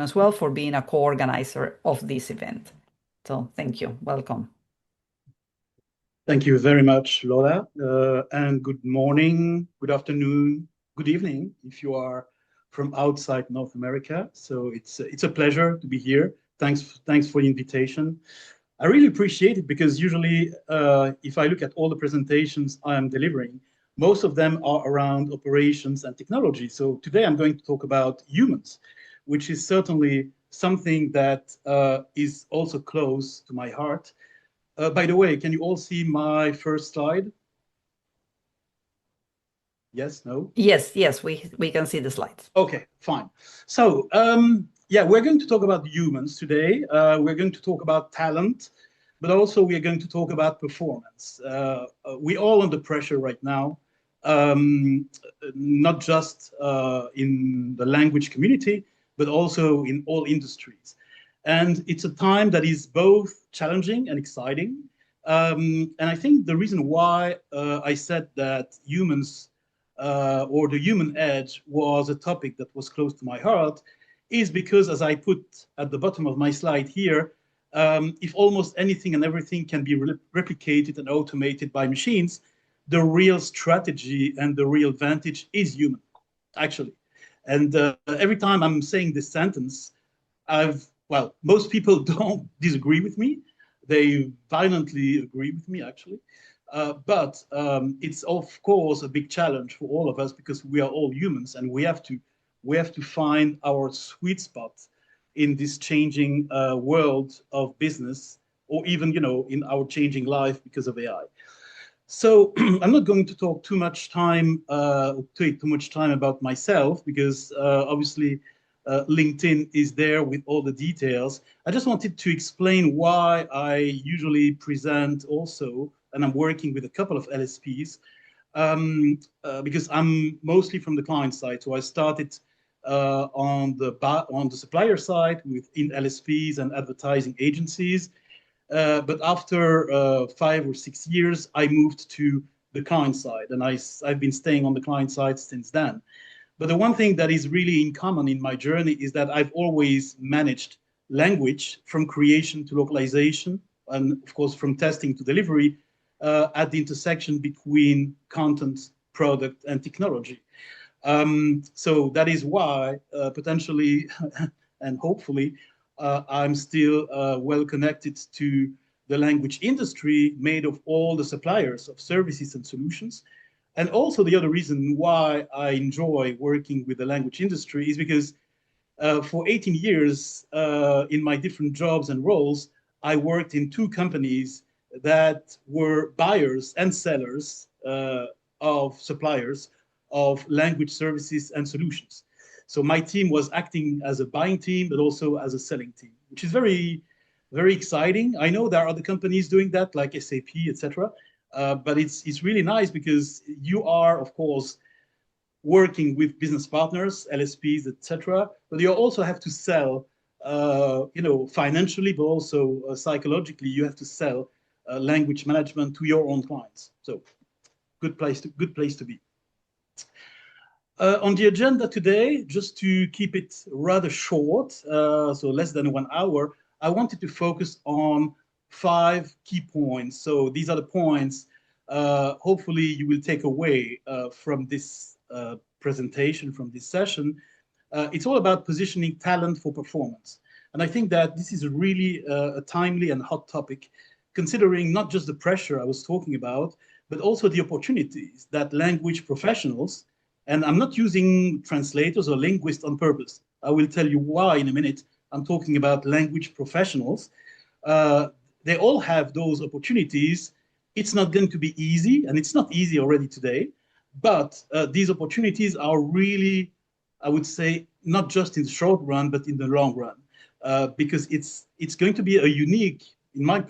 as well for being a co-organizer of this event. So thank you. Welcome. Thank you very much, Lola, and good morning, good afternoon, good evening if you are from outside North America. So it's a pleasure to be here. Thanks for the invitation. I really appreciate it because usually, if I look at all the presentations I am delivering, most of them are around operations and technology. So today I'm going to talk about humans, which is certainly something that is also close to my heart. By the way, can you all see my first slide? Yes, no? Yes, we can see the slides. Okay, fine. So, yeah, we're going to talk about humans today. We're going to talk about talent, but also we are going to talk about performance. We're all under pressure right now, not just in the language community, but also in all industries. And it's a time that is both challenging and exciting. And I think the reason why I said that humans or the human edge was a topic that was close to my heart is because, as I put at the bottom of my slide here, if almost anything and everything can be replicated and automated by machines, the real strategy and the real advantage is human, actually. And every time I'm saying this sentence, well, most people don't disagree with me. They violently agree with me, actually. But it's of course a big challenge for all of us because we are all humans and we have to find our sweet spot in this changing world of business, or even in our changing life because of AI. So I'm not going to talk too much time, take too much time about myself because obviously LinkedIn is there with all the details. I just wanted to explain why I usually present also, and I'm working with a couple of LSPs because I'm mostly from the client side. So I started on the supplier side within LSPs and advertising agencies. But after 5 or 6 years, I moved to the client side, and I've been staying on the client side since then. But the one thing that is really in common in my journey is that I've always managed language from creation to localization, and of course from testing to delivery at the intersection between content, product, and technology. So that is why potentially and hopefully I'm still well connected to the language industry made of all the suppliers of services and solutions. And also the other reason why I enjoy working with the language industry is because for 18 years in my different jobs and roles, I worked in two companies that were buyers and sellers of suppliers of language services and solutions. So my team was acting as a buying team, but also as a selling team, which is very, very exciting. I know there are other companies doing that, like SAP, etc. But it's really nice because you are, of course, working with business partners, LSPs, etc. But you also have to sell, financially, but also psychologically. You have to sell language management to your own clients. So good place to be. On the agenda today, just to keep it rather short, so less than 1 hour, I wanted to focus on 5 key points. So these are the points hopefully you will take away from this presentation, from this session. It's all about positioning talent for performance. And I think that this is really a timely and hot topic, considering not just the pressure I was talking about, but also the opportunities that language professionals, and I'm not using translators or linguists on purpose. I will tell you why in a minute. I'm talking about language professionals. Uh, they all have those opportunities. It's not going to be easy, and it's not easy already today. But these opportunities are really, I would say, not just in the short run, but in the long run, because it's going to be a unique, in my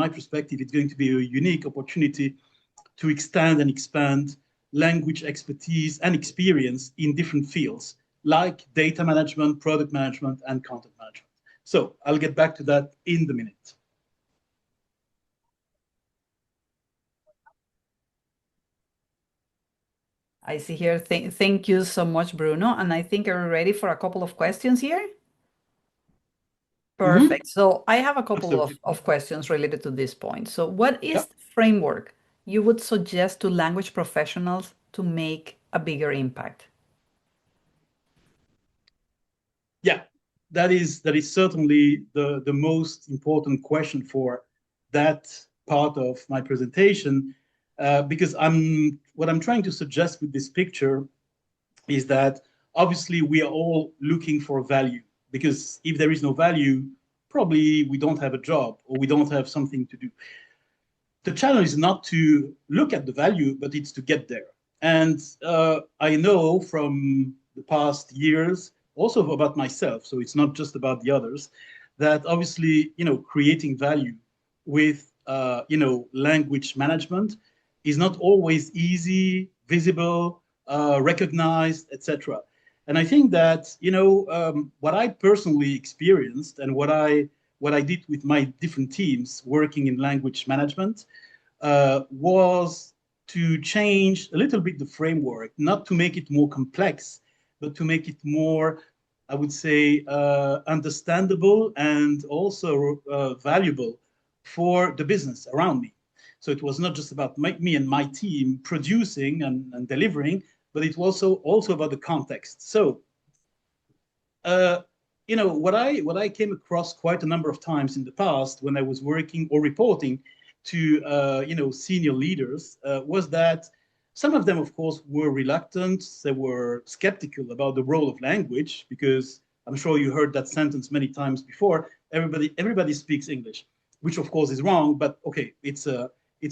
perspective, it's going to be a unique opportunity to extend and expand language expertise and experience in different fields like data management, product management, and content management. So I'll get back to that in the minute. I see here. Thank you so much, Bruno. And I think we're ready for a couple of questions here. Mhm. Perfect. So I have a couple Absolutely. of questions related to this point. So what Yeah. is the framework you would suggest to language professionals to make a bigger impact? Yeah, that is certainly the most important question for that part of my presentation, because what I'm trying to suggest with this picture is that obviously we are all looking for value, because if there is no value, probably we don't have a job or we don't have something to do. The challenge is not to look at the value, but it's to get there. And I know from the past years, also about myself, so it's not just about the others, that obviously, creating value with, language management is not always easy, visible, recognized, etc. And I think that, what I personally experienced and what I did with my different teams working in language management was to change a little bit the framework, not to make it more complex, but to make it more, I would say, understandable and also valuable for the business around me. So it was not just about me and my team producing and delivering, but it was also about the context. So uh, what I came across quite a number of times in the past when I was working or reporting to senior leaders was that some of them, of course, were reluctant. They were skeptical about the role of language because I'm sure you heard that sentence many times before. Everybody speaks English, which of course is wrong, but okay, it's a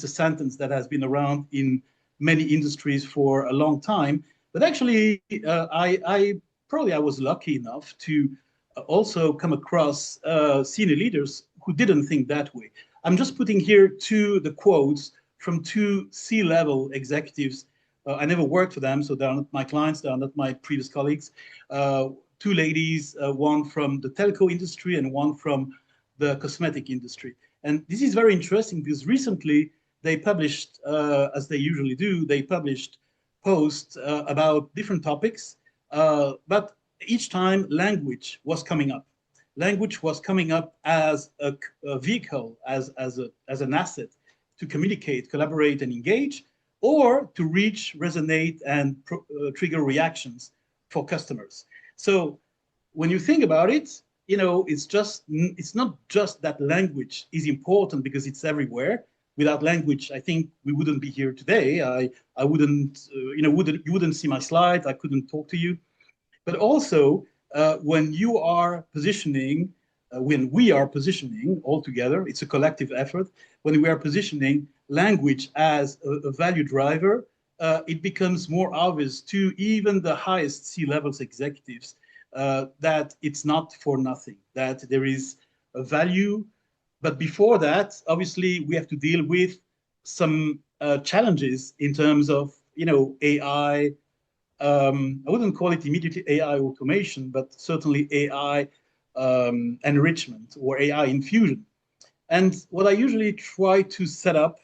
sentence that has been around in many industries for a long time. But actually, I was lucky enough to also come across senior leaders who didn't think that way. I'm just putting here the quotes from two C-level executives. I never worked for them, so they're not my clients, they are not my previous colleagues. Two ladies, one from the telco industry and one from the cosmetic industry. And this is very interesting because recently they published, as they usually do, they published posts about different topics, but each time language was coming up. Language was coming up as a vehicle, as an asset to communicate, collaborate, and engage, or to reach, resonate, and trigger reactions for customers. So when you think about it, it's not just that language is important because it's everywhere. Without language, I think we wouldn't be here today. I wouldn't, you wouldn't see my slides. I couldn't talk to you. But also, when we are positioning all together, it's a collective effort. When we are positioning language as a value driver, it becomes more obvious to even the highest C-levels executives that it's not for nothing, that there is a value. But before that, obviously, we have to deal with some challenges in terms of, AI. I wouldn't call it immediately AI automation, but certainly AI enrichment or AI infusion. And what I usually try to set up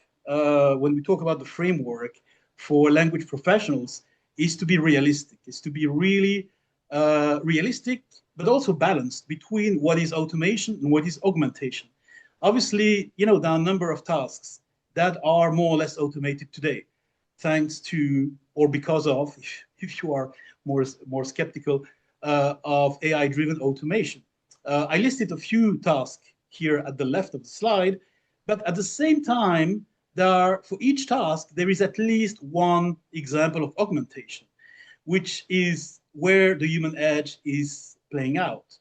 when we talk about the framework for language professionals is to be realistic, is to be really realistic, but also balanced between what is automation and what is augmentation. Obviously, there are a number of tasks that are more or less automated today, thanks to or because of, if you are more skeptical, of AI-driven automation. I listed a few tasks here at the left of the slide, but at the same time, for each task, there is at least one example of augmentation, which is where the human edge is playing out.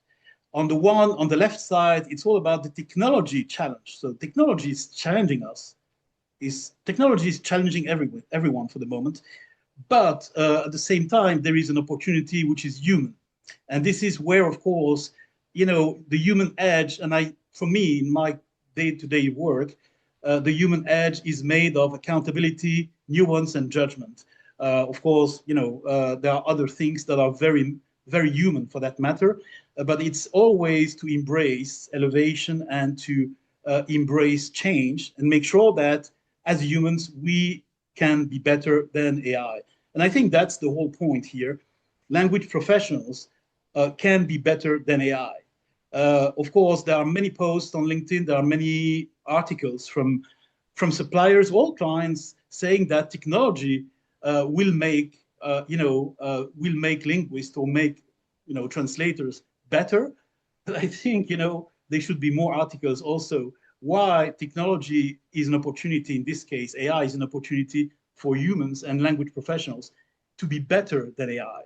On the left side, it's all about the technology challenge. So technology is challenging us. Technology is challenging everyone for the moment, but at the same time, there is an opportunity which is human, and this is where, of course, the human edge. And for me, in my day-to-day work, the human edge is made of accountability, nuance, and judgment. Of course, there are other things that are very, very human for that matter, but it's always to embrace elevation and to embrace change and make sure that as humans we can be better than AI. And I think that's the whole point here. Language professionals can be better than AI. Of course, there are many posts on LinkedIn. There are many articles from suppliers, all clients, saying that technology will make linguists or make translators better. But I think there should be more articles also why technology is an opportunity. In this case, AI is an opportunity for humans and language professionals to be better than AI.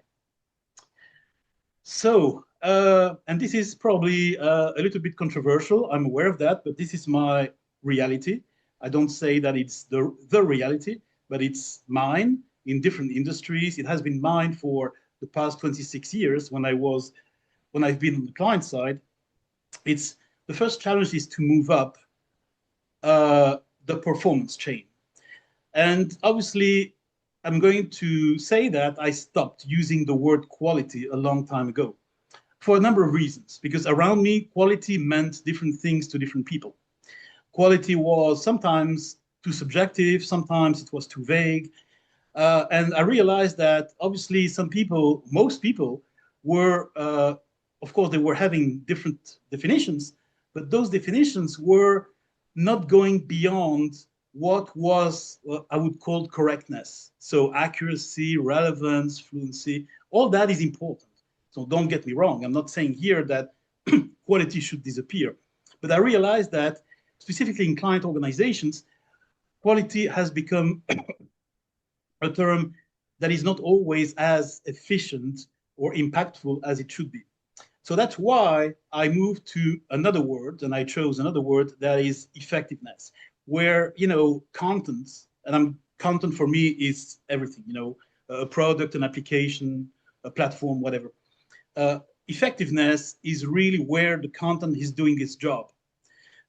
So, and this is probably a little bit controversial. I'm aware of that, but this is my reality. I don't say that it's the reality, but it's mine in different industries. It has been mine for the past 26 years when I've been on the client side. It's the first challenge is to move up the performance chain. And obviously, I'm going to say that I stopped using the word quality a long time ago for a number of reasons, because around me, quality meant different things to different people. Quality was sometimes too subjective, sometimes it was too vague. And I realized that obviously most people were, of course, they were having different definitions, but those definitions were not going beyond what was what I would call correctness. So accuracy, relevance, fluency, all that is important. So don't get me wrong. I'm not saying here that quality should disappear, but I realized that specifically in client organizations, quality has become a term that is not always as efficient or impactful as it should be. So that's why I moved to another word, and I chose another word that is effectiveness, where content, and content for me is everything, a product, an application, a platform, whatever. Effectiveness is really where the content is doing its job.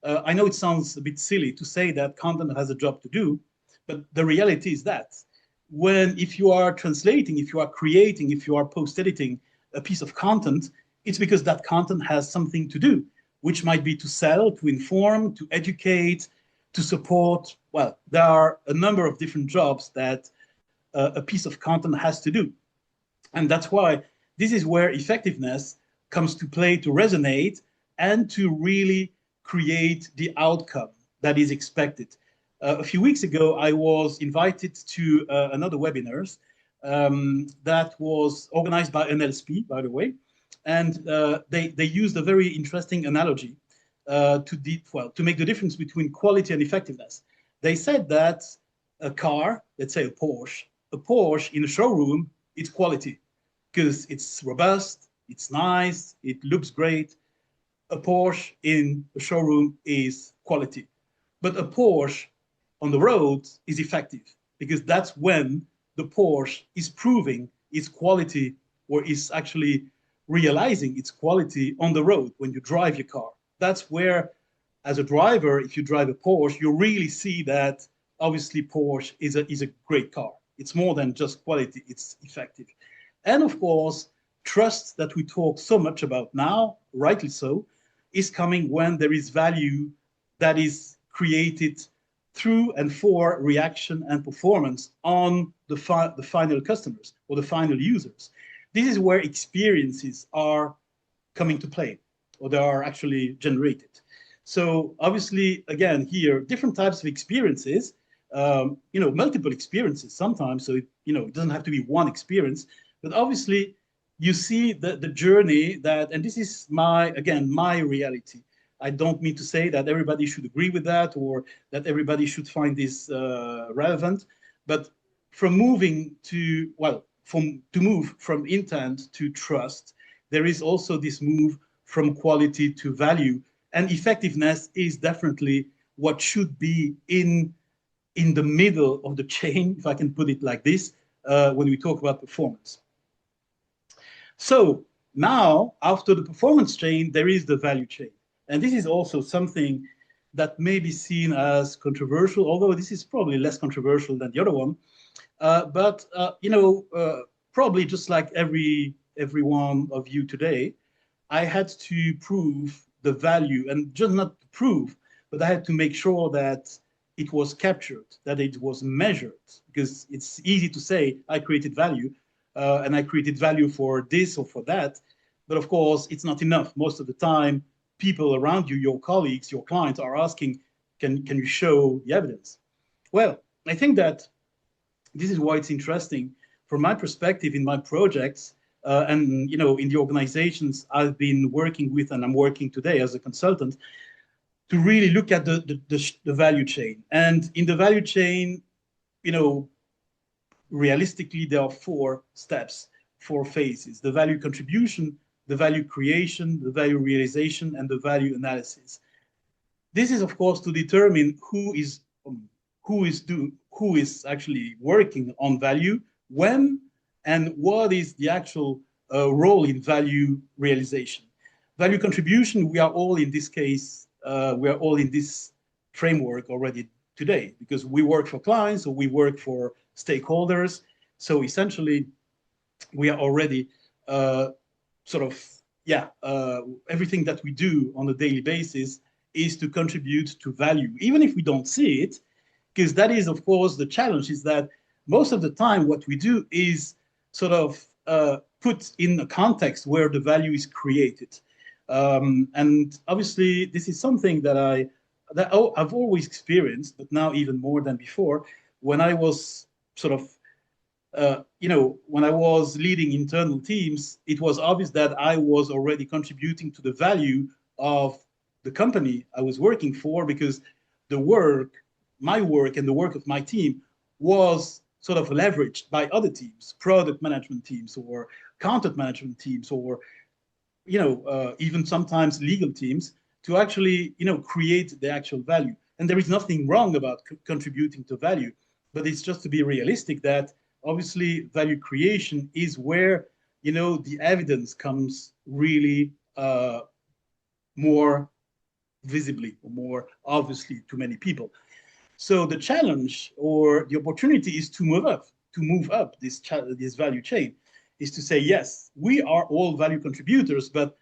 I know it sounds a bit silly to say that content has a job to do, but the reality is that if you are translating, if you are creating, if you are post editing a piece of content, it's because that content has something to do, which might be to sell, to inform, to educate, to support. Well, there are a number of different jobs that a piece of content has to do. And that's why this is where effectiveness comes to play, to resonate, and to really create the outcome that is expected. A few weeks ago, I was invited to another webinar that was organized by NLSP, by the way, and they used a very interesting analogy to make the difference between quality and effectiveness. They said that a car, let's say a Porsche in a showroom, it's quality because it's robust, it's nice, it looks great. A Porsche in a showroom is quality, but a Porsche on the road is effective because that's when the Porsche is proving its quality or is actually realizing its quality on the road when you drive your car. That's where, as a driver, if you drive a Porsche, you really see that obviously Porsche is a great car. It's more than just quality, it's effective. And of course, trust that we talk so much about now, rightly so, is coming when there is value that is created through and for reaction and performance on the final customers or the final users. This is where experiences are coming to play, or they are actually generated. So obviously, again, here, different types of experiences, multiple experiences sometimes. So it doesn't have to be one experience, but obviously you see the journey and this is my reality. I don't mean to say that everybody should agree with that or that everybody should find this relevant, but to move from intent to trust, there is also this move from quality to value, and effectiveness is definitely what should be in the middle of the chain, if I can put it like this, when we talk about performance. So now, after the performance chain, there is the value chain. And this is also something that may be seen as controversial, although this is probably less controversial than the other one. Probably just like every one of you today, I had to prove the value, and just not to prove, but I had to make sure that it was captured, that it was measured, because it's easy to say I created value, and I created value for this or for that. But of course, it's not enough. Most of the time, people around you, your colleagues, your clients are asking, can you show the evidence? Well, I think that this is why it's interesting from my perspective in my projects and in the organizations I've been working with and I'm working today as a consultant to really look at the value chain. And in the value chain, you know, realistically, there are four steps, four phases: the value contribution, the value creation, the value realization, and the value analysis. This is, of course, to determine who is actually working on value, when, and what is the actual role in value realization. Value contribution, we are all in this case, we are all in this framework already today because we work for clients or we work for stakeholders. So essentially, we are already sort of, everything that we do on a daily basis is to contribute to value, even if we don't see it, because that is, of course, the challenge is that most of the time what we do is sort of put in a context where the value is created. And obviously, this is something that I've always experienced, but now even more than before, when I was sort of when I was leading internal teams, it was obvious that I was already contributing to the value of the company I was working for because the work, my work and the work of my team was sort of leveraged by other teams, product management teams or content management teams or, even sometimes legal teams to actually, create the actual value. And there is nothing wrong about contributing to value, but it's just to be realistic that obviously value creation is where the evidence comes really more visibly or more obviously to many people. So the challenge or the opportunity is to move up this value chain, is to say yes, we are all value contributors, but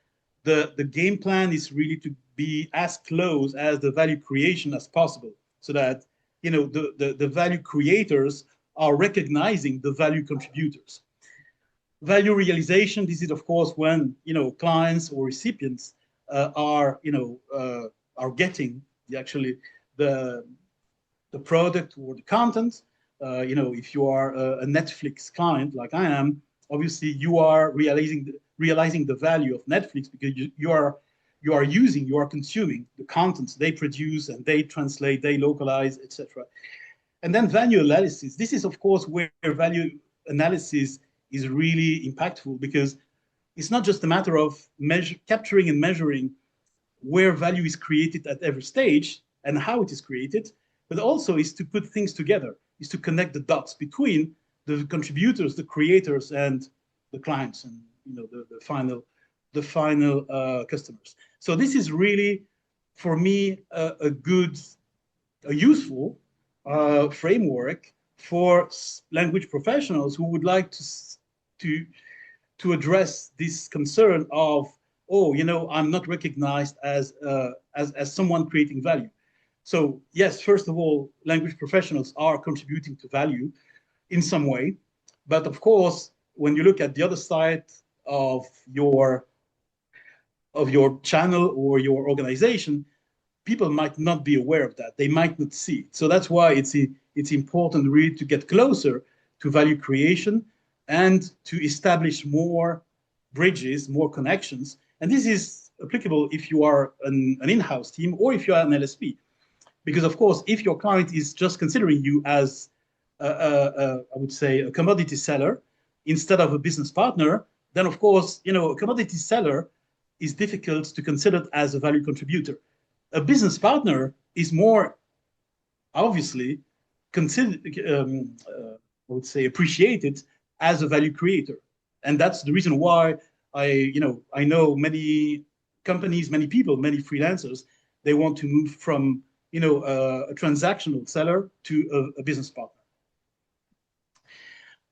the game plan is really to be as close as the value creation as possible, so that the value creators are recognizing the value contributors. Value realization, this is of course when clients or recipients are getting the product or the content. If you are a Netflix client like I am, obviously you are realizing the value of Netflix because you are consuming the contents they produce and they translate, they localize, etc. And then value analysis. This is, of course, where value analysis is really impactful because it's not just a matter of capturing and measuring where value is created at every stage and how it is created, but also is to put things together, is to connect the dots between the contributors, the creators, and the clients, and the final customers. So this is really, for me, a useful framework for language professionals who would like to address this concern of, I'm not recognized as someone creating value. So yes, first of all, language professionals are contributing to value in some way, but of course, when you look at the other side of your channel or your organization, people might not be aware of that. They might not see it. So that's why it's important really to get closer to value creation and to establish more bridges, more connections. And this is applicable if you are an in-house team or if you are an LSP. Because of course, if your client is just considering you as, I would say, a commodity seller instead of a business partner, then of course, a commodity seller is difficult to consider as a value contributor. A business partner is more obviously considered, I would say, appreciated as a value creator, and that's the reason why I know many companies, many people, many freelancers, they want to move from a transactional seller to a business partner.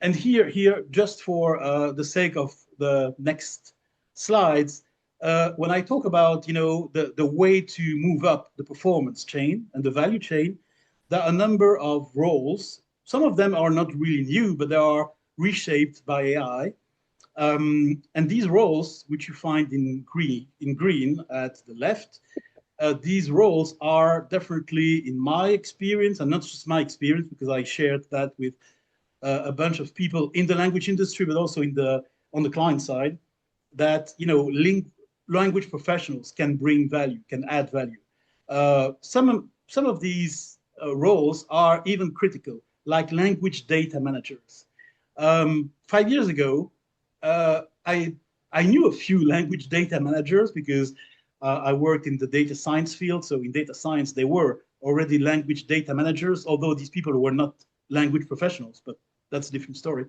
And here, just for the sake of the next slides, when I talk about the way to move up the performance chain and the value chain, there are a number of roles. Some of them are not really new, but they are reshaped by AI. And these roles, which you find in green at the left, these roles are definitely, in my experience, and not just my experience, because I shared that with a bunch of people in the language industry, but also in the on the client side, that language professionals can bring value, can add value. Some of these roles are even critical, like language data managers. 5 years ago, uh, I I knew a few language data managers because I worked in the data science field. So in data science, they were already language data managers, although these people were not language professionals. But that's a different story.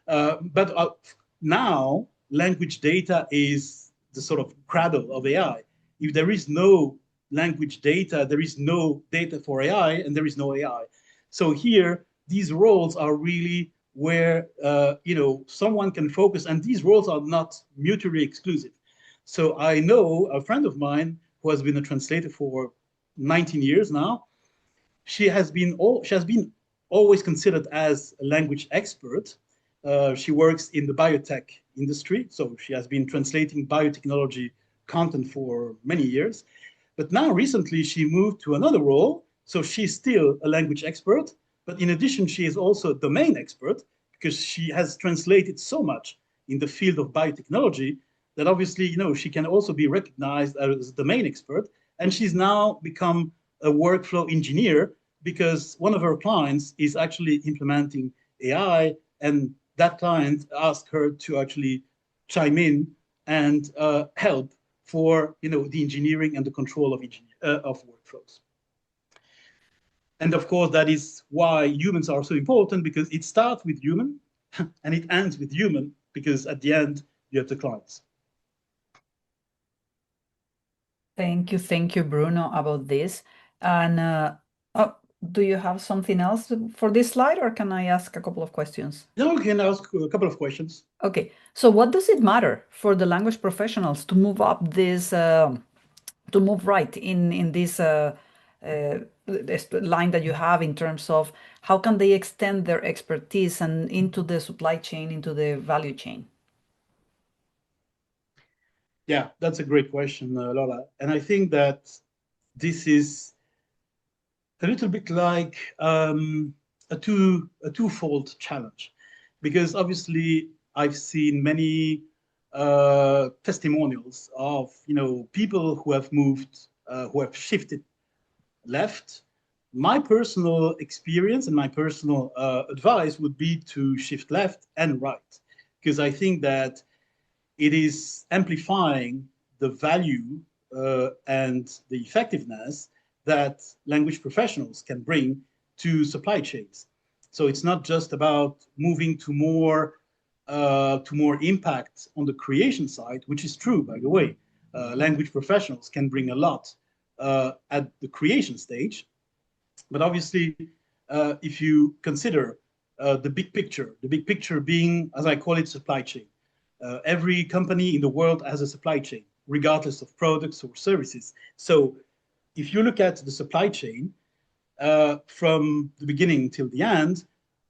But now, language data is the sort of cradle of AI. If there is no language data, there is no data for AI, and there is no AI. So here, these roles are really where someone can focus, and these roles are not mutually exclusive. So I know a friend of mine who has been a translator for 19 years now. She has been always considered as a language expert. She works in the biotech industry, so she has been translating biotechnology content for many years. But now, recently, she moved to another role, so she's still a language expert. But in addition, she is also a domain expert because she has translated so much in the field of biotechnology that obviously, she can also be recognized as a domain expert. And she's now become a workflow engineer because one of her clients is actually implementing AI, and that client asked her to actually chime in and help for the engineering and the control of workflows. And of course, that is why humans are so important, because it starts with human and it ends with human, because at the end you have the clients. Thank you, Bruno, about this. And oh, do you have something else for this slide, or can I ask a couple of questions? Now we can ask a couple of questions. Okay, so what does it matter for the language professionals to move up this, to move right in this line that you have in terms of how can they extend their expertise and into the supply chain, into the value chain? Yeah, that's a great question, Lola. And I think that this is a little bit like a twofold challenge, because obviously I've seen many testimonials of people who have moved, who have shifted left. My personal experience and my personal advice would be to shift left and right, because I think that it is amplifying the value and the effectiveness that language professionals can bring to supply chains. So it's not just about moving to more impact on the creation side, which is true, by the way. Language professionals can bring a lot at the creation stage, but obviously, if you consider the big picture being, as I call it, supply chain. Every company in the world has a supply chain, regardless of products or services. So if you look at the supply chain from the beginning till the end,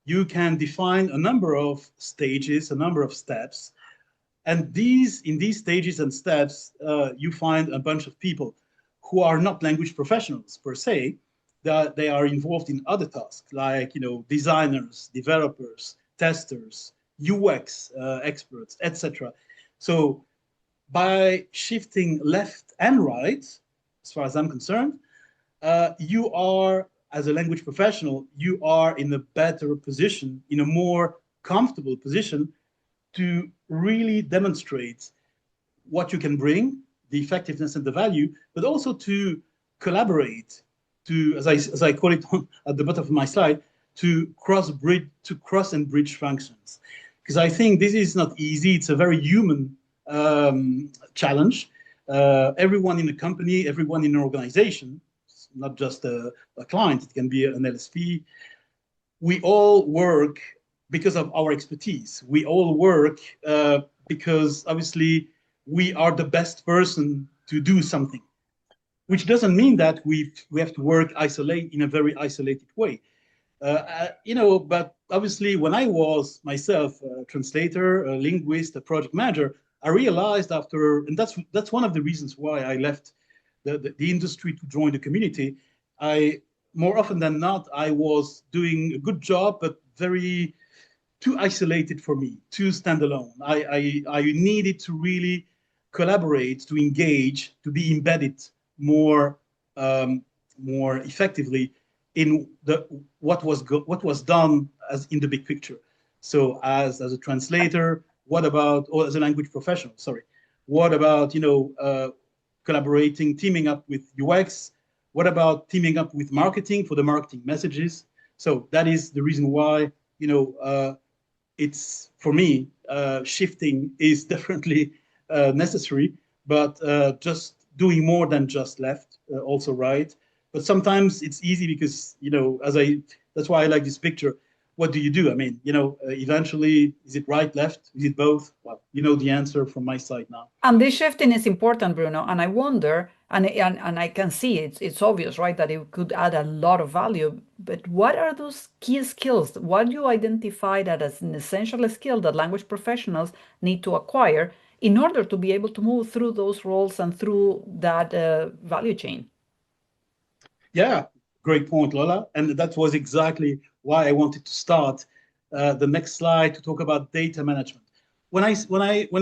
you can define a number of stages, a number of steps. And in these stages and steps, you find a bunch of people who are not language professionals per se, that they are involved in other tasks like designers, developers, testers, UX experts, etc. So by shifting left and right, as far as I'm concerned, you are, as a language professional, you are in a better position, in a more comfortable position to really demonstrate what you can bring, the effectiveness and the value, but also to collaborate, to, as I call it at the bottom of my slide, to cross and bridge functions. Because I think this is not easy. It's a very human challenge. Everyone in a company, everyone in an organization, not just a client, it can be an LSP. We all work because of our expertise. We all work because obviously we are the best person to do something, which doesn't mean that we have to work in a very isolated way. But obviously, when I was myself a translator, a linguist, a project manager, I realized after, and that's one of the reasons why I left the industry to join the community. I more often than not, I was doing a good job, but very too isolated for me, too standalone. I needed to really collaborate, to engage, to be embedded more um, more effectively in the what was done as in the big picture. So as a translator, what about, or as a language professional? Sorry, what about collaborating, teaming up with UX? What about teaming up with marketing for the marketing messages? So that is the reason why it's for me shifting is definitely necessary, but just doing more than just left also right. But sometimes it's easy because as I that's why I like this picture. What do you do? I mean, eventually, is it right, left? Is it both? Well, you know the answer from my side now. And this shifting is important, Bruno. And I wonder, and I can see it's obvious, right, that it could add a lot of value. But what are those key skills? What do you identify that as an essential skill that language professionals need to acquire in order to be able to move through those roles and through that value chain? Yeah, great point, Lola. And that was exactly why I wanted to start the next slide to talk about data management. When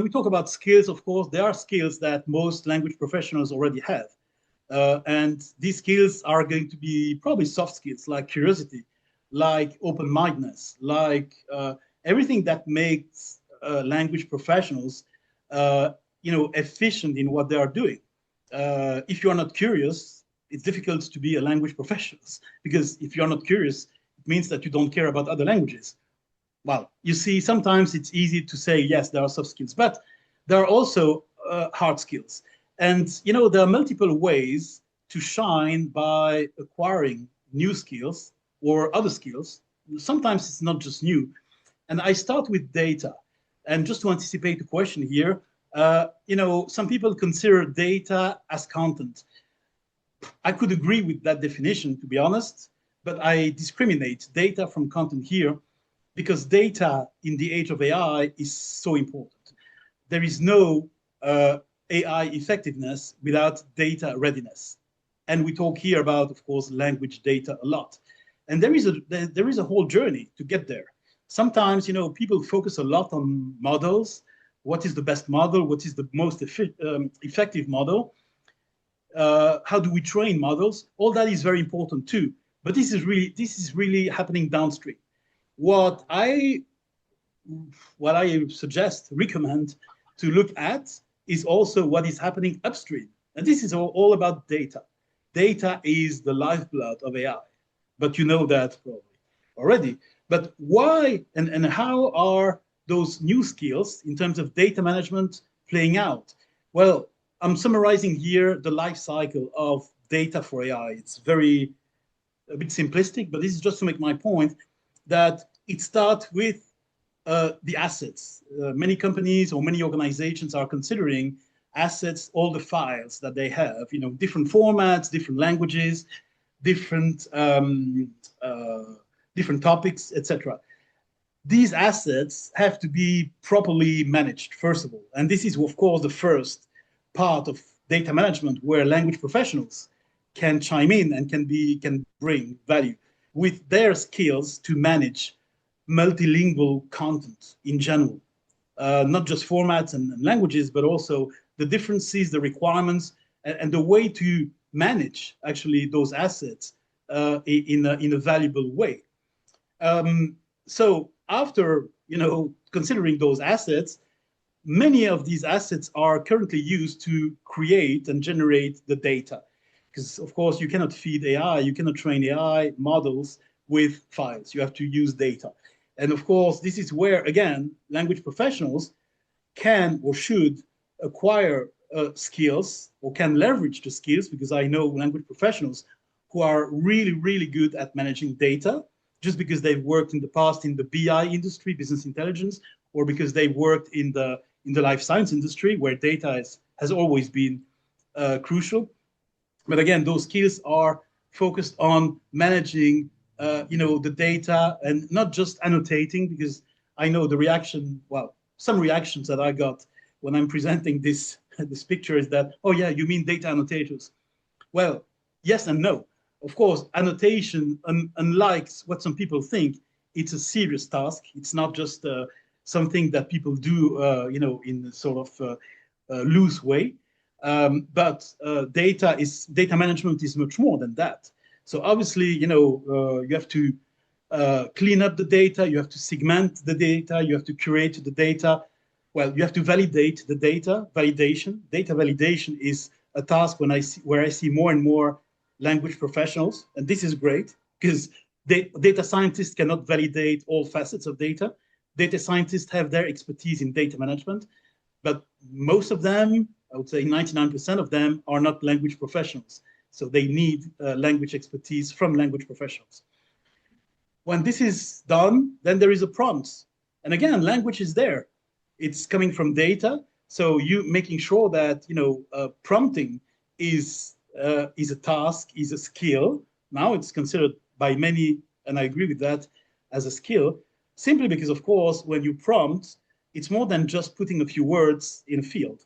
we talk about skills, of course, there are skills that most language professionals already have. And these skills are going to be probably soft skills like curiosity, like open-mindedness, like everything that makes language professionals, efficient in what they are doing. If you are not curious, it's difficult to be a language professional because if you're not curious, it means that you don't care about other languages. Well, you see, sometimes it's easy to say, yes, there are soft skills, but there are also hard skills. And, there are multiple ways to shine by acquiring new skills or other skills. Sometimes it's not just new. And I start with data. And just to anticipate the question here, some people consider data as content. I could agree with that definition, to be honest, but I discriminate data from content here because data in the age of AI is so important. There is no AI effectiveness without data readiness. And we talk here about, of course, language data a lot. And there is a whole journey to get there. Sometimes, people focus a lot on models. What is the best model? What is the most effective model? How do we train models? All that is very important too. But this is really happening downstream. What I recommend to look at is also what is happening upstream. And this is all about data. Data is the lifeblood of AI. But you know that probably already. But why and how are those new skills in terms of data management playing out? Well, I'm summarizing here the life cycle of data for AI. It's a bit simplistic, but this is just to make my point that it starts with the assets. Many companies or many organizations are considering assets, all the files that they have, different formats, different languages, different different topics, etc. These assets have to be properly managed, first of all. And this is, of course, the first part of data management where language professionals can chime in and can bring value with their skills to manage multilingual content in general, not just formats and languages, but also the differences, the requirements, and the way to manage actually those assets in a valuable way. So after considering those assets, many of these assets are currently used to create and generate the data. Because, of course, you cannot feed AI, you cannot train AI models with files. You have to use data. And, of course, this is where, again, language professionals can or should acquire skills or can leverage the skills, because I know language professionals who are really, really good at managing data just because they've worked in the past in the BI industry, business intelligence, or because they worked in the life science industry where data has always been crucial. But again, those skills are focused on managing the data and not just annotating, because I know the reaction, well, some reactions that I got when I'm presenting this, this picture is that, oh yeah, you mean data annotators. Well, yes and no. Of course, annotation, unlike what some people think, it's a serious task. It's not just something that people do, in a sort of loose way. But data management is much more than that. So obviously, you have to clean up the data, you have to segment the data, you have to curate the data. Well, you have to validate the data. Data validation is a task where I see more and more language professionals, and this is great because data scientists cannot validate all facets of data. Data scientists have their expertise in data management, but most of them, I would say 99% of them, are not language professionals. So they need language expertise from language professionals. When this is done, then there is a prompt. And again, language is there. It's coming from data. So you making sure that prompting is a task, is a skill. Now it's considered by many, and I agree with that, as a skill, simply because, of course, when you prompt, it's more than just putting a few words in a field.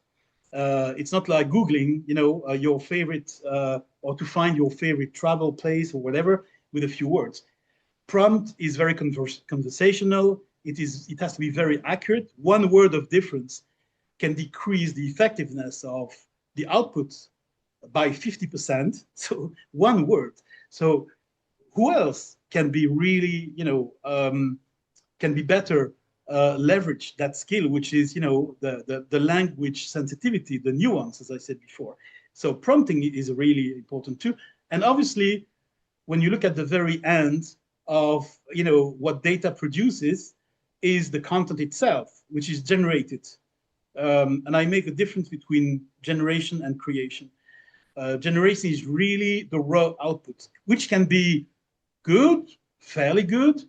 It's not like Googling, your favorite or to find your favorite travel place or whatever with a few words. Prompt is very conversational. It has to be very accurate. One word of difference can decrease the effectiveness of the output by 50%. So one word. So who else can be really, can be better leverage that skill, which is, the language sensitivity, the nuance, as I said before. So prompting is really important too. And obviously, when you look at the very end of, what data produces is the content itself, which is generated. And I make a difference between generation and creation. Generation is really the raw output, which can be good, fairly good.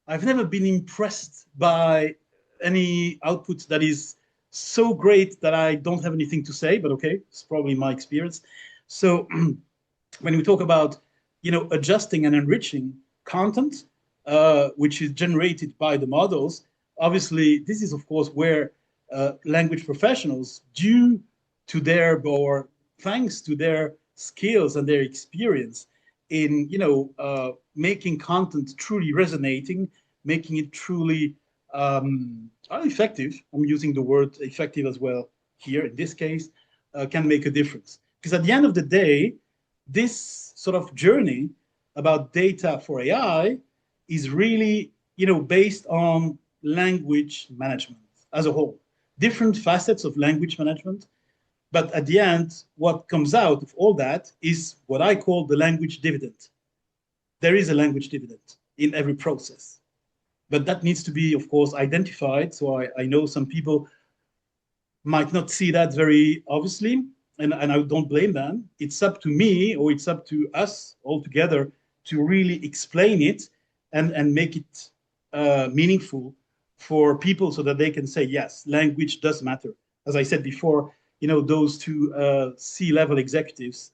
I've never been impressed by any output that is so great that I don't have anything to say, but okay, it's probably my experience. So when we talk about, adjusting and enriching content, which is generated by the models, obviously this is of course where language professionals, due to their, or thanks to their skills and their experience in, making content truly resonating, making it truly effective. I'm using the word effective as well here in this case, can make a difference. Because at the end of the day, this sort of journey about data for AI is really, based on language management as a whole, different facets of language management. But at the end, what comes out of all that is what I call the language dividend. There is a language dividend in every process, but that needs to be, of course, identified. So I know some people might not see that very obviously, and I don't blame them. It's up to me, or it's up to us all together to really explain it and make it meaningful for people so that they can say, yes, language does matter. As I said before, those two C-level executives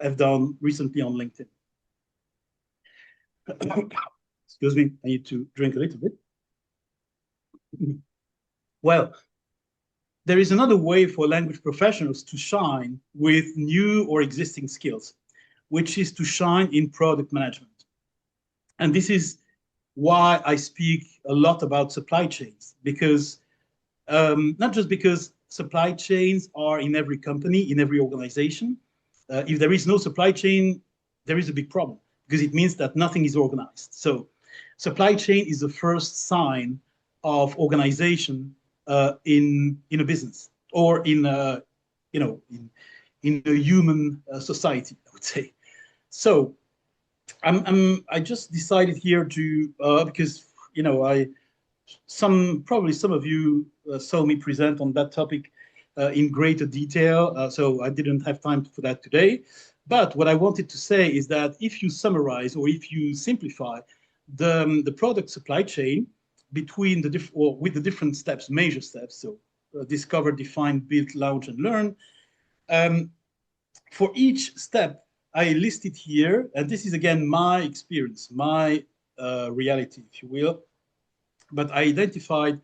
have done recently on LinkedIn. Excuse me, I need to drink a little bit. Well, there is another way for language professionals to shine with new or existing skills, which is to shine in product management. And this is why I speak a lot about supply chains, because not just because supply chains are in every company, in every organization. If there is no supply chain, there is a big problem, because it means that nothing is organized. So supply chain is the first sign of organization in a business, or in in a human society, I would say. So I just decided here to because probably some of you saw me present on that topic in greater detail, so I didn't have time for that today. But what I wanted to say is that if you summarize, or if you simplify the product supply chain between with the different steps, major steps, so discover, define, build, launch, and learn. For each step, I listed here, and this is again my experience, my reality, if you will, but I identified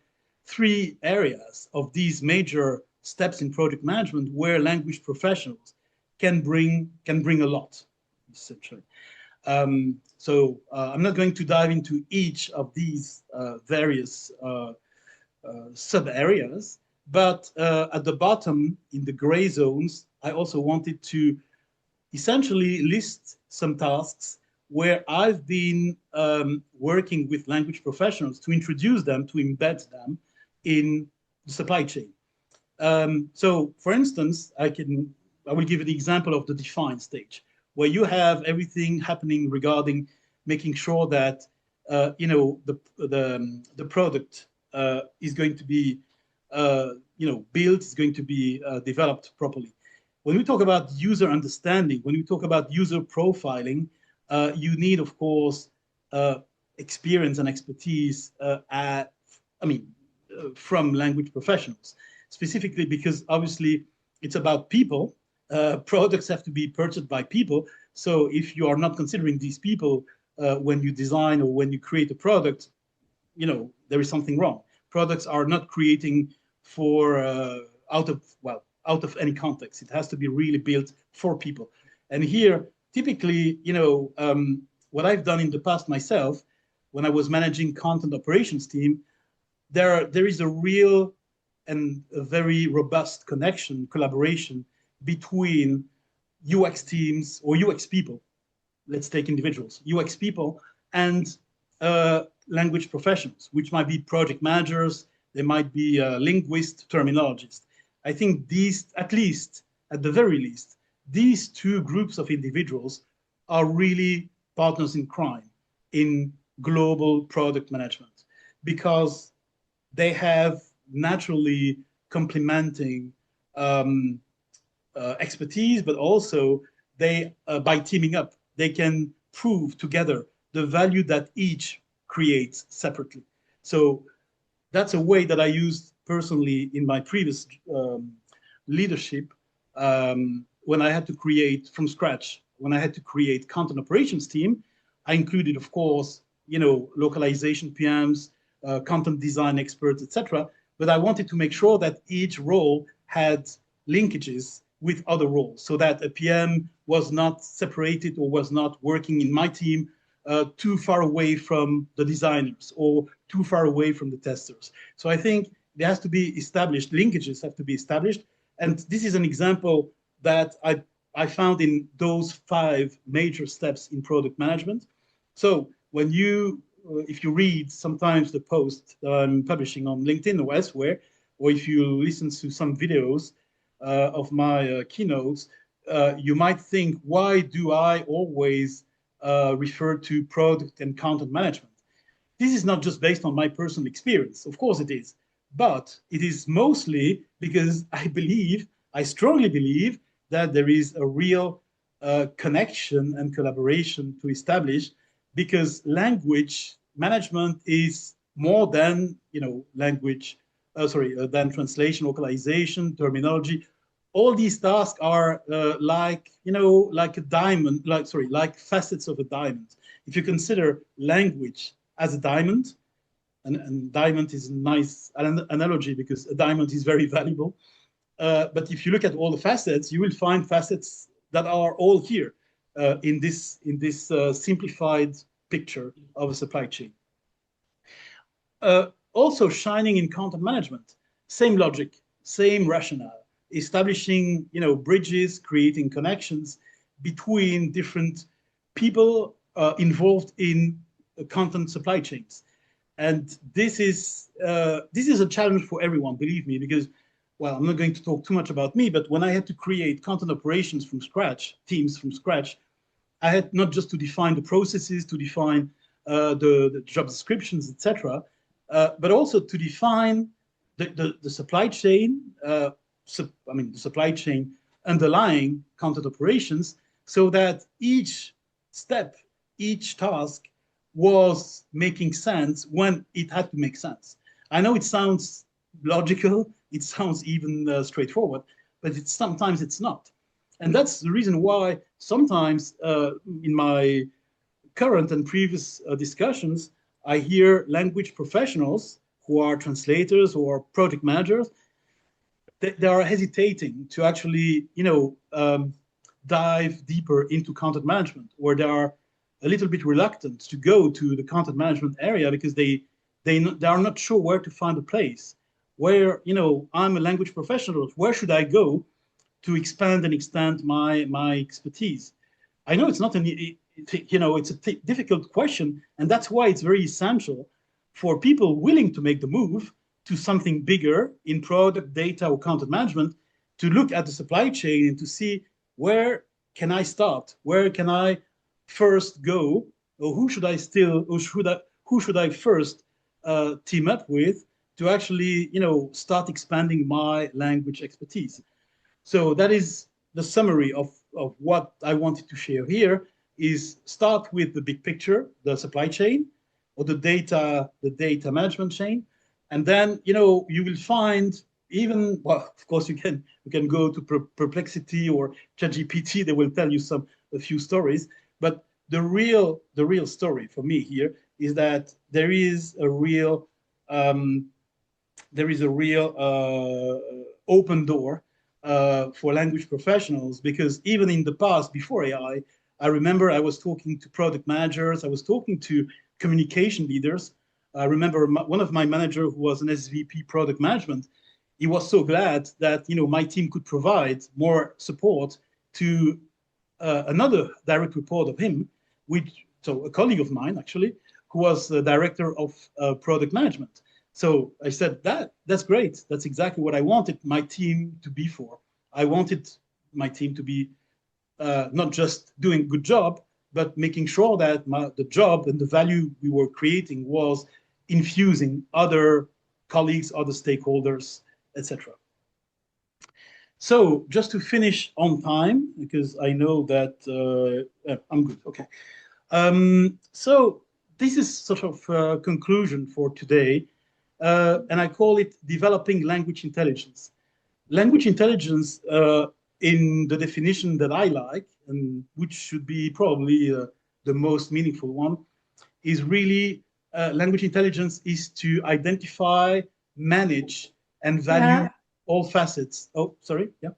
three areas of these major steps in project management where language professionals can bring a lot, essentially. I'm not going to dive into each of these various sub areas, but at the bottom in the gray zones, I also wanted to essentially list some tasks where I've been working with language professionals to introduce them, to embed them in the supply chain. So, for instance, I will give you the example of the define stage, where you have everything happening regarding making sure that the product is going to be built, is going to be developed properly. When we talk about user understanding, when we talk about user profiling, you need, of course, experience and expertise from language professionals, specifically because obviously it's about people. Products have to be purchased by people. So if you are not considering these people when you design or when you create a product, there is something wrong. Products are not creating for out of any context. It has to be really built for people. And here, typically, what I've done in the past myself, when I was managing content operations team, there is a real and a very robust connection, collaboration between UX teams or UX people. Let's take individuals, UX people, and language professionals, which might be project managers, they might be linguists, terminologists. I think these, at least, at the very least, these two groups of individuals are really partners in crime in global product management because they have naturally complementing expertise, but also they, by teaming up, they can prove together the value that each creates separately. So that's a way that I used personally in my previous leadership when I had to create from scratch. When I had to create content operations team, I included, of course, localization PMs, content design experts, etc. But I wanted to make sure that each role had linkages with other roles, so that a PM was not separated or was not working in my team too far away from the designers or too far away from the testers. So I think there has to be established, linkages have to be established. And this is an example that I found in those 5 major steps in product management. So when if you read sometimes the post that I'm publishing on LinkedIn or elsewhere, or if you listen to some videos of my keynotes, you might think, why do I always refer to product and content management? This is not just based on my personal experience. Of course it is. But it is mostly because I strongly believe that there is a real connection and collaboration to establish, because language management is more than, than translation, localization, terminology. All these tasks are like a diamond, like facets of a diamond. If you consider language as a diamond, and diamond is a nice analogy because a diamond is very valuable. But if you look at all the facets, you will find facets that are all here in this simplified picture of a supply chain. Also shining in content management, same logic, same rationale, establishing bridges, creating connections between different people involved in content supply chains. And this is a challenge for everyone, believe me, because, well, I'm not going to talk too much about me, but when I had to create content operations from scratch, teams from scratch, I had not just to define the processes, to define the job descriptions, etc., but also to define the supply chain, the supply chain underlying content operations, so that each step, each task was making sense when it had to make sense. I know it sounds logical, it sounds even straightforward, but sometimes it's not. And that's the reason why sometimes in my current and previous discussions, I hear language professionals who are translators or project managers, they are hesitating to actually, dive deeper into content management, or they are a little bit reluctant to go to the content management area because they are not sure where to find a place. Where, I'm a language professional, where should I go to expand and extend my expertise? I know it's not an, it's a difficult question, and that's why it's very essential for people willing to make the move to something bigger in product data or content management to look at the supply chain and to see where can I start, where can I first go, or who should I first team up with to actually start expanding my language expertise. So that is the summary of what I wanted to share here. Is start with the big picture, the supply chain, or the data management chain, and then you will find, even, well, of course you can go to Perplexity or ChatGPT. They will tell you a few stories, but the real story for me here is that there is a real open door for language professionals, because even in the past, before AI, I remember I was talking to product managers, I was talking to communication leaders. I remember one of my manager who was an SVP product management. He was so glad that my team could provide more support to another direct report of him, so a colleague of mine actually, who was the director of product management. So I said, that's great. That's exactly what I wanted my team to be for. I wanted my team to be not just doing a good job, but making sure that the job and the value we were creating was infusing other colleagues, other stakeholders, etc. So just to finish on time, because I know that I'm good. Okay. So this is sort of a conclusion for today, and I call it developing language intelligence. Language intelligence, in the definition that I like, and which should be probably the most meaningful one, is really language intelligence is to identify, manage, and value Yeah. all facets. Oh, sorry. Yeah.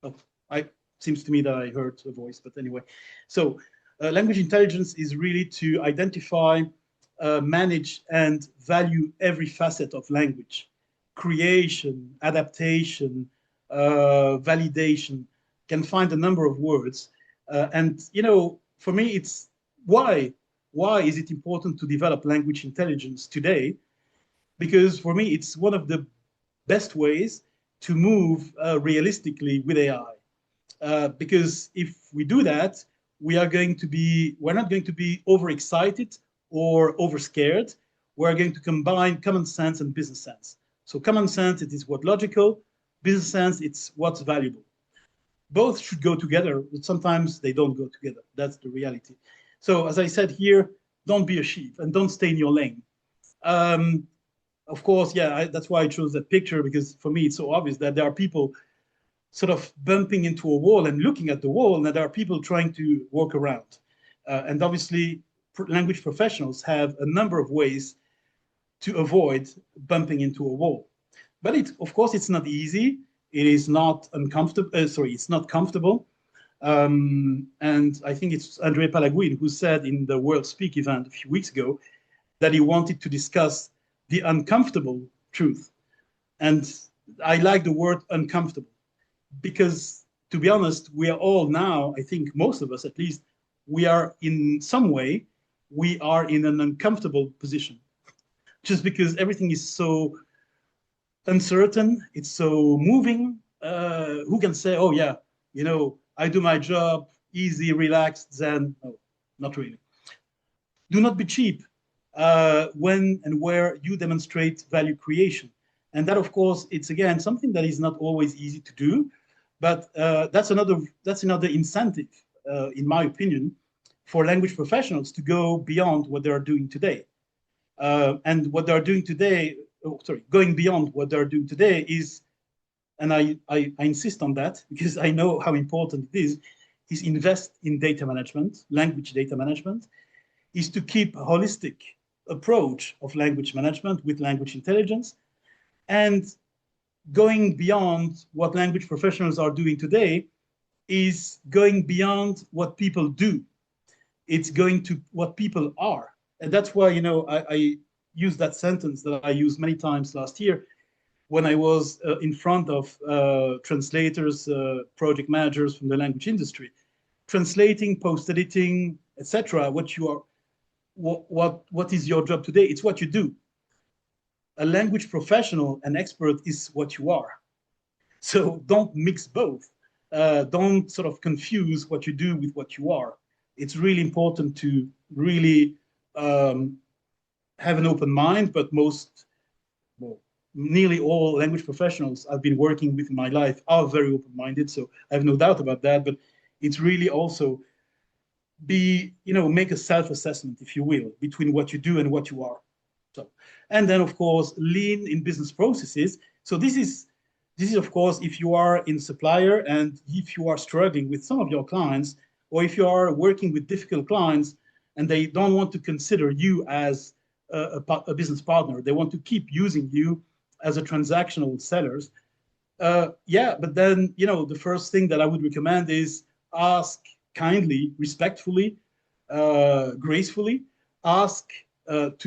Oh, I seems to me that I heard a voice, but anyway. So, language intelligence is really to identify, manage, and value every facet of language: creation, adaptation, validation. Can find a number of words, and for me, it's why is it important to develop language intelligence today? Because for me, it's one of the best ways to move realistically with AI. Because if we do that, we're not going to be overexcited or overscared. We're going to combine common sense and business sense. So common sense, it is what's logical. Business sense, it's what's valuable. Both should go together, but sometimes they don't go together. That's the reality. So as I said here, don't be a sheep and don't stay in your lane. Um, of course, yeah, that's why I chose that picture, because for me it's so obvious that there are people sort of bumping into a wall and looking at the wall, and there are people trying to work around. And obviously, language professionals have a number of ways to avoid bumping into a wall. But of course, it's not easy. It is not uncomfortable. It's not comfortable. And I think it's André Palaguin who said in the World Speak event a few weeks ago that he wanted to discuss the uncomfortable truth. And I like the word uncomfortable, because to be honest, we are all now, I think most of us at least, we are in some way, we are in an uncomfortable position, just because everything is so uncertain, it's so moving. Who can say, oh yeah, I do my job easy, relaxed, zen? No, not really. Do not be cheap when and where you demonstrate value creation. And that, of course, it's again something that is not always easy to do, but that's another incentive, in my opinion, for language professionals to go beyond what they are doing today. And what they are doing today, going beyond what they are doing today is and I insist on that because I know how important it is invest in data management, language data management, is to keep a holistic approach of language management with language intelligence, and going beyond what language professionals are doing today is going beyond what people do. It's going to what people are. And that's why, I use that sentence that I used many times last year when I was in front of translators, project managers from the language industry, translating, post-editing, etc. What is your job today? It's what you do. A language professional, an expert, is what you are. So don't mix both. Don't sort of confuse what you do with what you are. It's really important to really have an open mind, but well, nearly all language professionals I've been working with in my life are very open-minded, so I have no doubt about that. But it's really also make a self-assessment, if you will, between what you do and what you are. So, and then of course, lean in business processes. So this is of course, if you are in supplier and if you are struggling with some of your clients, or if you are working with difficult clients and they don't want to consider you as a business partner, they want to keep using you as a transactional sellers. Yeah, but then, the first thing that I would recommend is ask kindly, respectfully, gracefully, ask to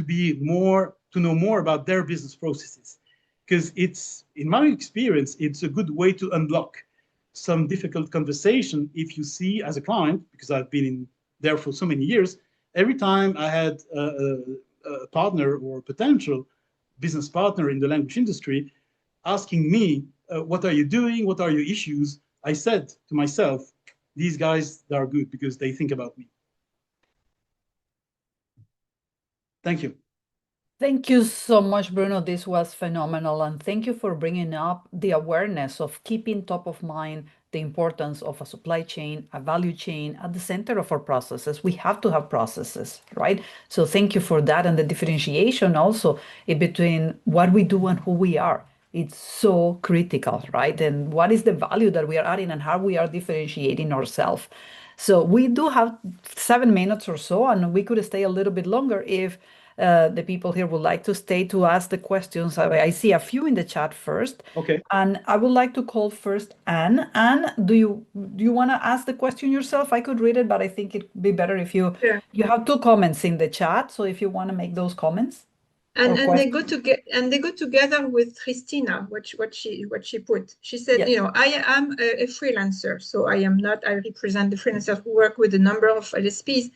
know more about their business processes. Because in my experience, it's a good way to unblock some difficult conversation if you see as a client, because I've been in there for so many years, every time I had a partner or a potential business partner in the language industry asking me, what are you doing? What are your issues? I said to myself, these guys, they are good because they think about me. Thank you. Thank you so much, Bruno. This was phenomenal. And thank you for bringing up the awareness of keeping top of mind the importance of a supply chain, a value chain at the center of our processes. We have to have processes, right? So thank you for that. And the differentiation also between what we do and who we are. It's so critical, right? And what is the value that we are adding and how we are differentiating ourselves. So we do have 7 minutes or so, and we could stay a little bit longer if the people here would like to stay to ask the questions. I see a few in the chat first. Okay. And I would like to call first Anne. Anne, do you want to ask the question yourself? I could read it, but I think it'd be better if you have 2 comments in the chat. So if you want to make those comments. And they go together with Christina, what she put. She said, Yes. I am a freelancer, so I represent the freelancers who work with a number of LSPs.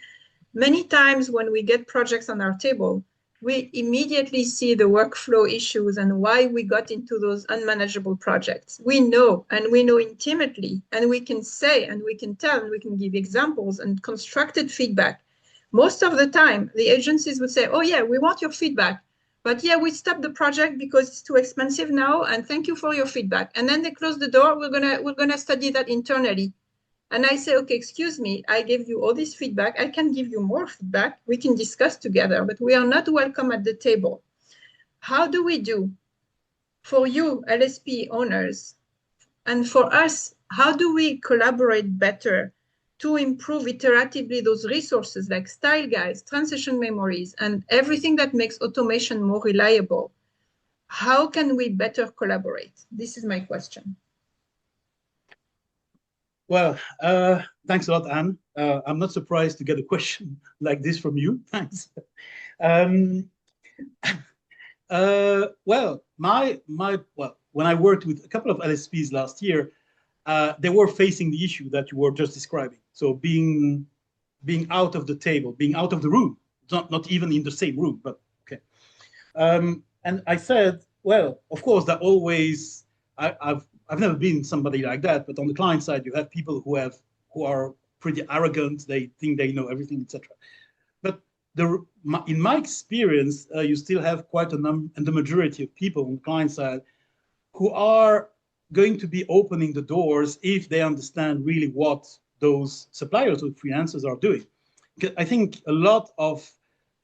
Many times when we get projects on our table, we immediately see the workflow issues and why we got into those unmanageable projects. We know intimately, and we can say, and we can tell, and we can give examples and constructed feedback. Most of the time, the agencies would say, oh yeah, we want your feedback. But yeah, we stopped the project because it's too expensive now, and thank you for your feedback. And then they close the door. We're gonna study that internally. And I say, okay, excuse me, I gave you all this feedback. I can give you more feedback. We can discuss together, but we are not welcome at the table. How do we do for you, LSP owners, and for us? How do we collaborate better to improve iteratively those resources like style guides, transition memories, and everything that makes automation more reliable? How can we better collaborate? This is my question. Well, thanks a lot, Anne. I'm not surprised to get a question like this from you. Thanks. Well, when I worked with a couple of LSPs last year, they were facing the issue that you were just describing. So being out of the table, being out of the room, not even in the same room, but okay. And I said, well, of course, that always, I've never been somebody like that, but on the client side, you have people who are pretty arrogant. They think they know everything, etc. But in my experience, you still have quite a number, and the majority of people on the client side who are going to be opening the doors if they understand really what those suppliers or freelancers are doing. I think a lot of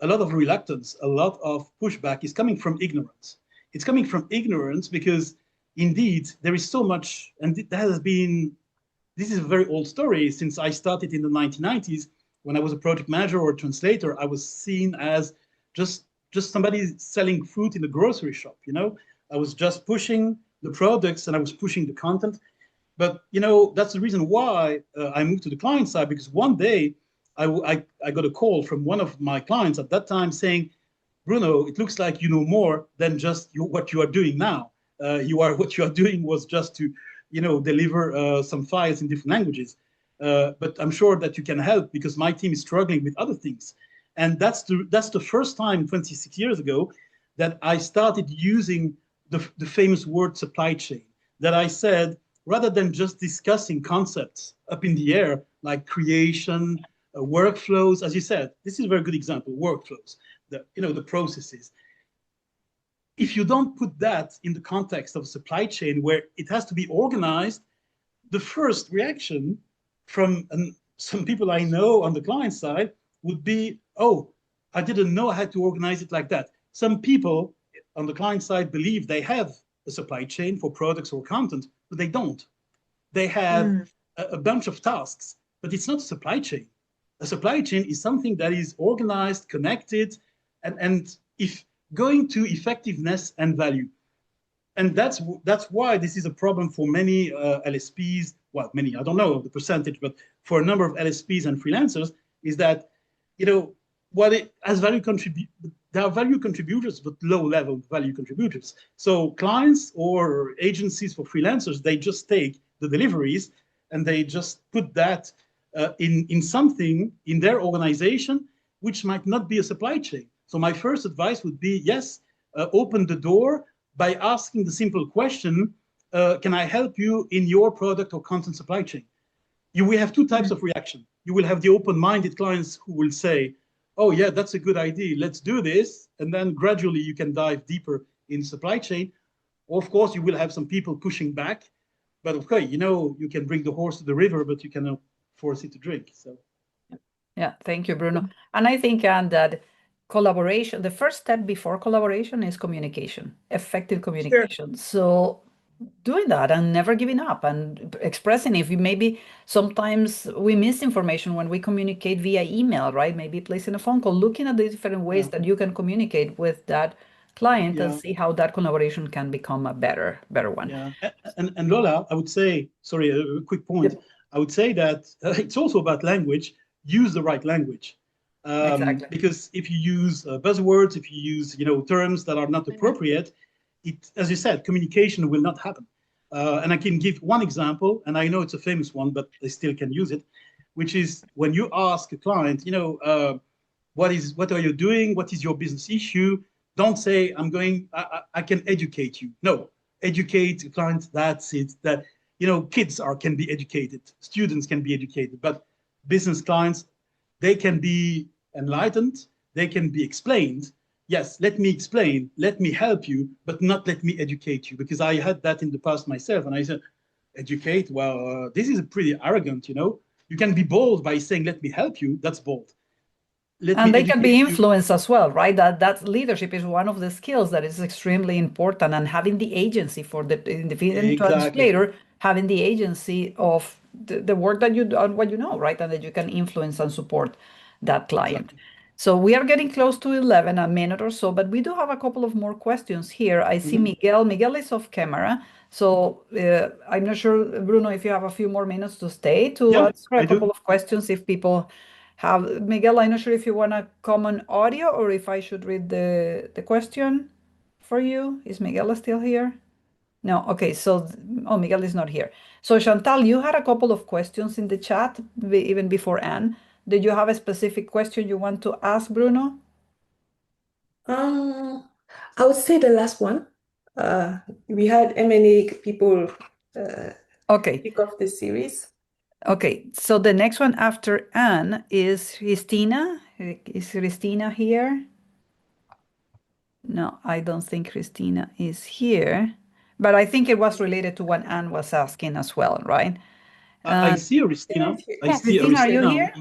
reluctance, a lot of pushback is coming from ignorance. It's coming from ignorance because indeed, there is so much, and this is a very old story. Since I started in the 1990s, when I was a project manager or a translator, I was seen as just somebody selling fruit in the grocery shop. I was just pushing the products and I was pushing the content. But that's the reason why I moved to the client side, because one day I got a call from one of my clients at that time saying, Bruno, it looks like you know more than just what you are doing now. What you are doing was just to deliver some files in different languages. But I'm sure that you can help because my team is struggling with other things. And that's the first time 26 years ago that I started using the famous word supply chain. That I said, rather than just discussing concepts up in the air like creation, workflows, as you said, this is a very good example, workflows, the processes. If you don't put that in the context of a supply chain where it has to be organized, the first reaction from some people I know on the client side would be, oh, I didn't know how to organize it like that. Some people on the client side believe they have a supply chain for products or content, but they don't. They have a bunch of tasks, but it's not a supply chain. A supply chain is something that is organized, connected, and if going to effectiveness and value. And that's why this is a problem for many LSPs. Well, many, I don't know the percentage, but for a number of LSPs and freelancers, is that there are value contributors, but low-level value contributors. So clients or agencies for freelancers, they just take the deliveries and they just put that in something in their organization, which might not be a supply chain. So my first advice would be, yes, open the door by asking the simple question, can I help you in your product or content supply chain? You will have two types of reaction. You will have the open-minded clients who will say, oh yeah, that's a good idea, let's do this. And then gradually you can dive deeper in supply chain. Or of course, you will have some people pushing back, but okay, you can bring the horse to the river, but you cannot force it to drink. So. Yeah, thank you, Bruno. And I think, Anne, that collaboration, the first step before collaboration is communication, effective communication. Sure. So doing that and never giving up and expressing if maybe sometimes we miss information when we communicate via email, right? Maybe placing a phone call, looking at the different ways that you can communicate with that client and see how that collaboration can become a better one. Yeah, and Lola, I would say, sorry, a quick point. Yep. I would say that it's also about language. Use the right language. Exactly. Because if you use buzzwords, if you use terms that are not appropriate, as you said, communication will not happen. And I can give one example, and I know it's a famous one, but I still can use it, which is when you ask a client, what are you doing? What is your business issue? Don't say, I can educate you. No, educate a client, that's it. That, kids can be educated, students can be educated, but business clients, they can be enlightened, they can be explained. Yes, let me explain, let me help you, but not let me educate you, because I had that in the past myself. And I said, educate, well, this is pretty arrogant, You can be bold by saying, let me help you, that's bold. And they can be influenced as well, right? That leadership is one of the skills that is extremely important, and having the agency for the independent translator, having the agency of the work that you do and what you know, right? And that you can influence and support that client. Exactly. So we are getting close to 11, a minute or so, but we do have a couple of more questions here. I see Miguel. Miguel is off camera. So I'm not sure, Bruno, if you have a few more minutes to stay to answer a couple of questions if people have. Miguel, I'm not sure if you want to comment audio or if I should read the question for you. Is Miguel still here? No, okay, so, Miguel is not here. So Chantal, you had a couple of questions in the chat, even before Anne. Did you have a specific question you want to ask Bruno? I would say the last one. We had many people kick off this series. Okay, so the next one after Anne is Christina. Is Christina here? No, I don't think Christina is here. But I think it was related to what Anne was asking as well, right? I see Christina. Christina, are you here?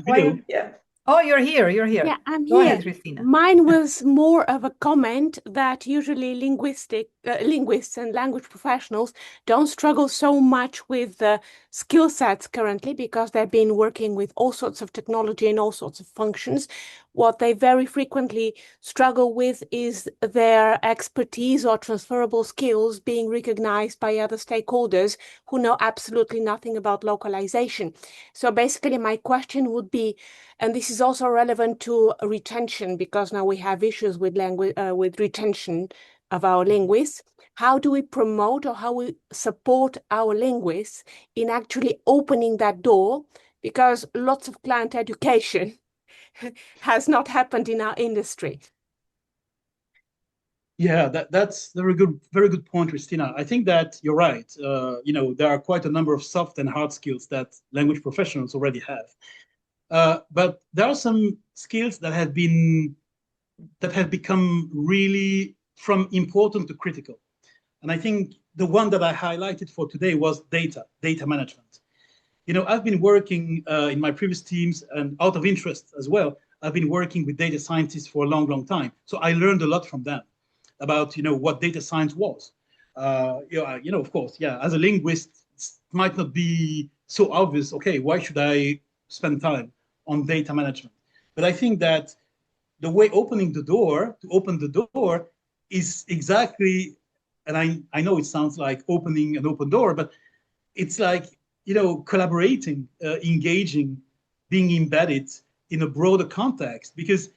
Yeah. Oh, you're here. Yeah, I'm Go here. ahead, Christina. Mine was more of a comment that usually linguistic linguists and language professionals don't struggle so much with the skill sets currently because they've been working with all sorts of technology and all sorts of functions. What they very frequently struggle with is their expertise or transferable skills being recognized by other stakeholders who know absolutely nothing about localization. So basically my question would be, and this is also relevant to retention because now we have issues with language, with retention of our linguists. How do we promote or how we support our linguists in actually opening that door? Because lots of client education has not happened in our industry. Yeah, that's a very good point, Christina. I think that you're right. There are quite a number of soft and hard skills that language professionals already have. But there are some skills that have become really from important to critical. And I think the one that I highlighted for today was data management. I've been working in my previous teams and out of interest as well, I've been working with data scientists for a long, long time. So I learned a lot from them about, what data science was. Of course, yeah, as a linguist, it might not be so obvious, okay, why should I spend time on data management? But I think that the way to open the door is exactly, and I know it sounds like opening an open door, but it's like, collaborating, engaging, being embedded in a broader context. Because,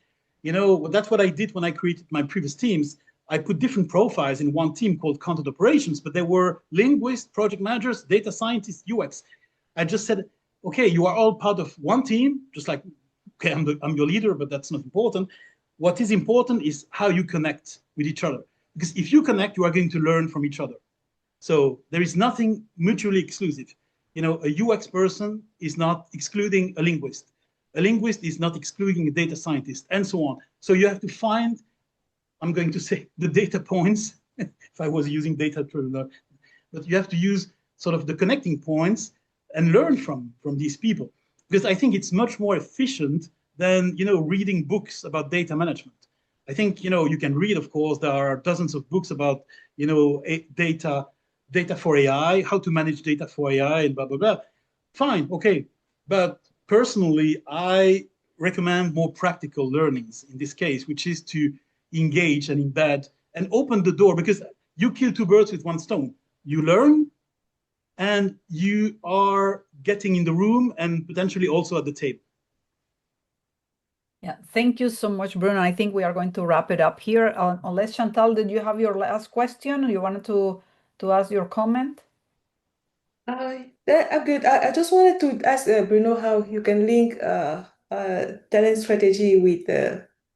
that's what I did when I created my previous teams. I put different profiles in one team called content operations, but there were linguists, project managers, data scientists, UX. I just said, okay, you are all part of one team, just like, okay, I'm your leader, but that's not important. What is important is how you connect with each other. Because if you connect, you are going to learn from each other. So there is nothing mutually exclusive. A UX person is not excluding a linguist. A linguist is not excluding a data scientist, and so on. So you have to find, I'm going to say, the data points, if I was using data, but you have to use sort of the connecting points and learn from these people. Because I think it's much more efficient than, reading books about data management. I think, you can read, of course, there are dozens of books about, data for AI, how to manage data for AI, and blah, blah, blah. Fine, okay. But personally, I recommend more practical learnings in this case, which is to engage and embed and open the door, because you kill two birds with one stone. You learn, and you are getting in the room and potentially also at the table. Yeah, thank you so much, Bruno. I think we are going to wrap it up here. Unless Chantal, did you have your last question? You wanted to ask your comment? I'm good. I just wanted to ask Bruno how you can link talent strategy with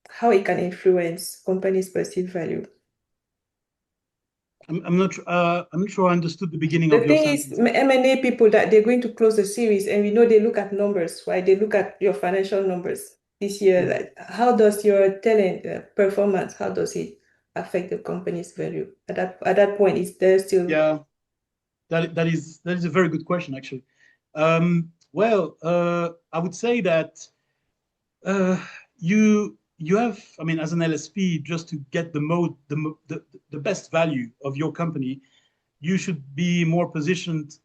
how it can influence companies' perceived value. I'm not sure I understood the beginning of your sentence. The thing is, M&A people, that they're going to close the series, and we know they look at numbers, right? They look at your financial numbers this year. Mm-hmm. Like, how does your talent performance, how does it affect the company's value? At that point, is there still... Yeah, that is a very good question, actually. I would say that you have, I mean, as an LSP, just to get the best value of your company, you should be more positioned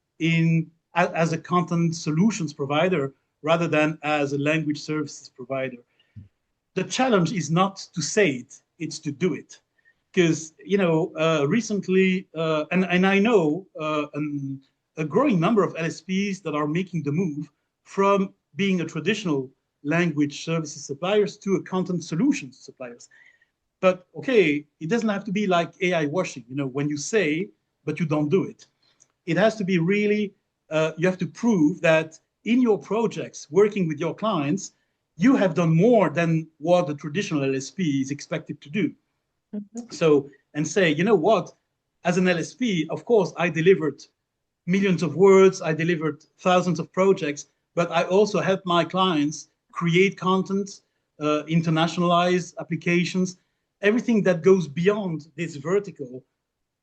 as a content solutions provider rather than as a language services provider. The challenge is not to say it, it's to do it. Because, recently, and I know a growing number of LSPs that are making the move from being a traditional language services suppliers to a content solutions suppliers. But okay, it doesn't have to be like AI washing, when you say, but you don't do it. It has to be really, you have to prove that in your projects, working with your clients, you have done more than what the traditional LSP is expected to do. Mm-hmm. So, and say, you know what, as an LSP, of course, I delivered millions of words, I delivered thousands of projects, but I also helped my clients create content, internationalize applications, everything that goes beyond this vertical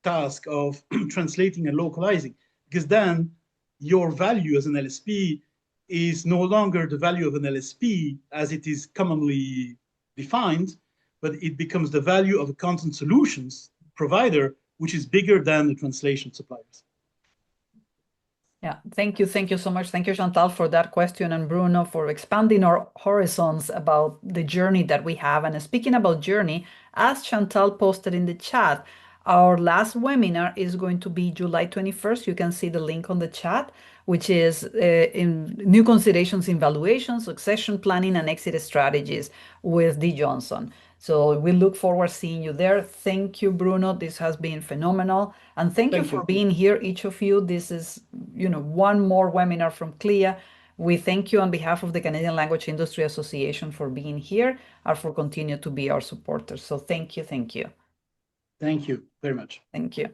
task of translating and localizing. Because then your value as an LSP is no longer the value of an LSP as it is commonly defined, but it becomes the value of a content solutions provider which is bigger than the translation suppliers. Yeah, thank you so much. Thank you, Chantal, for that question, and Bruno for expanding our horizons about the journey that we have. And speaking about journey, as Chantal posted in the chat, our last webinar is going to be July 21st. You can see the link on the chat, which is in new considerations in valuation, succession planning, and exit strategies with Dee Johnson. So we look forward seeing you there. Thank you, Bruno. This has been phenomenal. And thank you for being here, each of you. This is, one more webinar from CLIA. We thank you on behalf of the Canadian Language Industry Association for being here and for continue to be our supporters. So thank you. Thank you very much. Thank you.